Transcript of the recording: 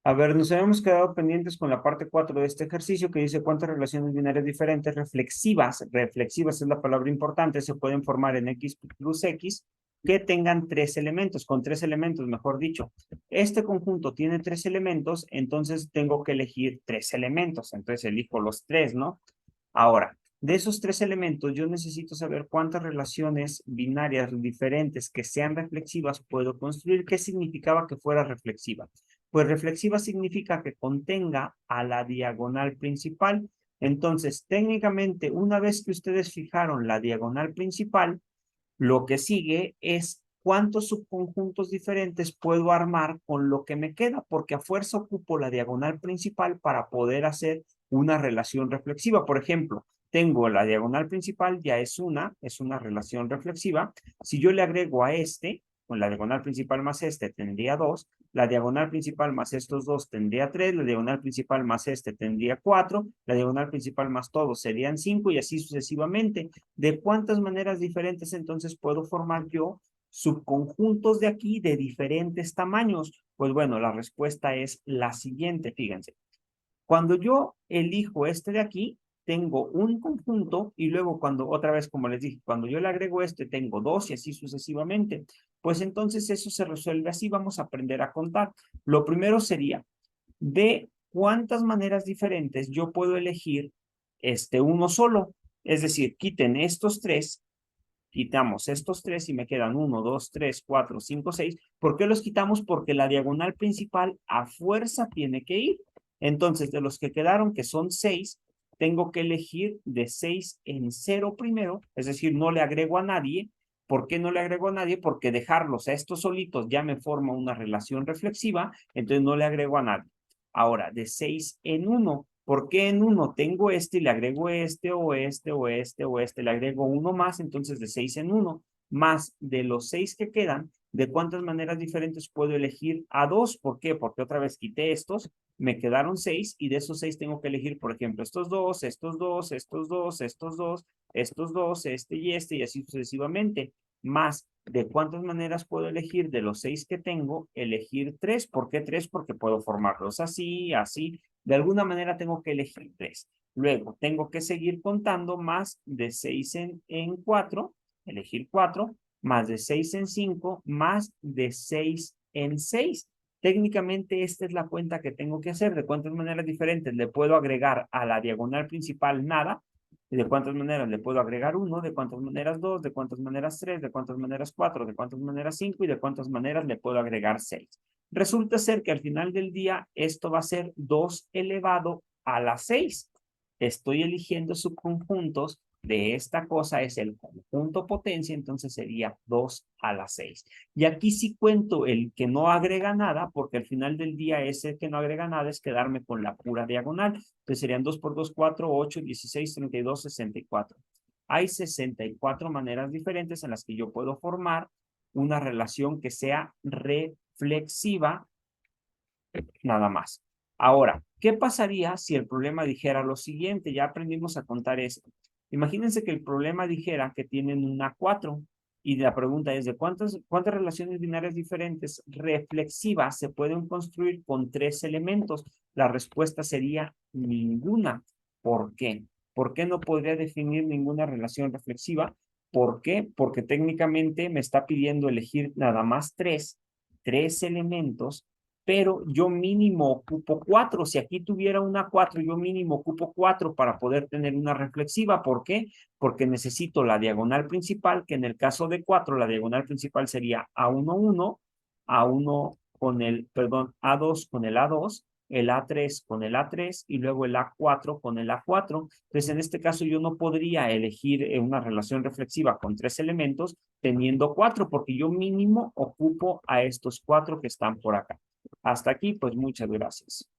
A ver, nos habíamos quedado pendientes con la parte 4 de este ejercicio que dice cuántas relaciones binarias diferentes reflexivas es la palabra importante, se pueden formar en X plus X que tengan tres elementos, con tres elementos, mejor dicho. Este conjunto tiene tres elementos, entonces tengo que elegir tres elementos, entonces elijo los tres, ¿no? Ahora, de esos tres elementos, yo necesito saber cuántas relaciones binarias diferentes que sean reflexivas puedo construir. ¿Qué significaba que fuera reflexiva? Pues reflexiva significa que contenga a la diagonal principal. Entonces, técnicamente, una vez que ustedes fijaron la diagonal principal, lo que sigue es cuántos subconjuntos diferentes puedo armar con lo que me queda, porque a fuerza ocupo la diagonal principal para poder hacer una relación reflexiva. Por ejemplo, tengo la diagonal principal, ya es una relación reflexiva. Si yo le agrego a este, con la diagonal principal más este, tendría 2. La diagonal principal más estos dos tendría 3. La diagonal principal más este tendría 4. La diagonal principal más todos serían 5 y así sucesivamente. ¿De cuántas maneras diferentes entonces puedo formar yo subconjuntos de aquí de diferentes tamaños? Pues bueno, la respuesta es la siguiente, fíjense. Cuando yo elijo este de aquí, tengo un conjunto y luego cuando, otra vez como les dije, cuando yo le agrego este, tengo dos y así sucesivamente. Pues entonces eso se resuelve así, vamos a aprender a contar. Lo primero sería, de cuántas maneras diferentes yo puedo elegir uno solo. Es decir, quiten estos tres, quitamos estos tres y me quedan 1, 2, 3, 4, 5, 6. ¿Por qué los quitamos? Porque la diagonal principal a fuerza tiene que ir. Entonces, de los que quedaron, que son 6, tengo que elegir de 6 en 0 primero, es decir, no le agrego a nadie. ¿Por qué no le agrego a nadie? Porque dejarlos a estos solitos ya me forma una relación reflexiva, entonces no le agrego a nadie. Ahora, de 6 en 1, ¿por qué en uno tengo este y le agrego este o este o este o este? Le agrego uno más, entonces de 6 en 1, más de los 6 que quedan, ¿de cuántas maneras diferentes puedo elegir a 2? ¿Por qué? Porque otra vez quité estos, me quedaron 6 y de esos 6 tengo que elegir, por ejemplo, estos dos, estos dos, estos dos, estos dos, estos dos, este y así sucesivamente. Más de cuántas maneras puedo elegir de los 6 que tengo, elegir 3. ¿Por qué 3? Porque puedo formarlos así, así. De alguna manera tengo que elegir 3. Luego tengo que seguir contando más de 6 en 4, elegir 4, más de 6 en 5, más de 6 en 6. Técnicamente esta es la cuenta que tengo que hacer. ¿De cuántas maneras diferentes le puedo agregar a la diagonal principal? Nada. ¿De cuántas maneras le puedo agregar 1? ¿De cuántas maneras 2? ¿De cuántas maneras 3? ¿De cuántas maneras 4? ¿De cuántas maneras 5? ¿Y de cuántas maneras le puedo agregar 6? Resulta ser que al final del día esto va a ser 2 elevado a la 6. Estoy eligiendo subconjuntos de esta cosa, es el conjunto potencia, entonces sería 2 a la 6. Y aquí sí cuento el que no agrega nada, porque al final del día ese que no agrega nada es quedarme con la pura diagonal. Entonces serían 2 por 2, 4, 8, 16, 32, 64. Hay 64 maneras diferentes en las que yo puedo formar una relación que sea reflexiva nada más. Ahora, ¿qué pasaría si el problema dijera lo siguiente? Ya aprendimos a contar esto. Imagínense que el problema dijera que tienen una 4 y la pregunta es de cuántas relaciones binarias diferentes reflexivas se pueden construir con tres elementos. La respuesta sería ninguna. ¿Por qué? ¿Por qué no podría definir ninguna relación reflexiva? ¿Por qué? Porque técnicamente me está pidiendo elegir nada más tres elementos, pero yo mínimo ocupo 4. Si aquí tuviera una 4, yo mínimo ocupo 4 para poder tener una reflexiva. ¿Por qué? Porque necesito la diagonal principal, que en el caso de 4, la diagonal principal sería A1, 1, A1 con el, perdón, A2 con el A2, el A3 con el A3 y luego el A4 con el A4. Entonces, en este caso yo no podría elegir una relación reflexiva con tres elementos teniendo 4, porque yo mínimo ocupo a estos 4 que están por acá. Hasta aquí, pues muchas gracias.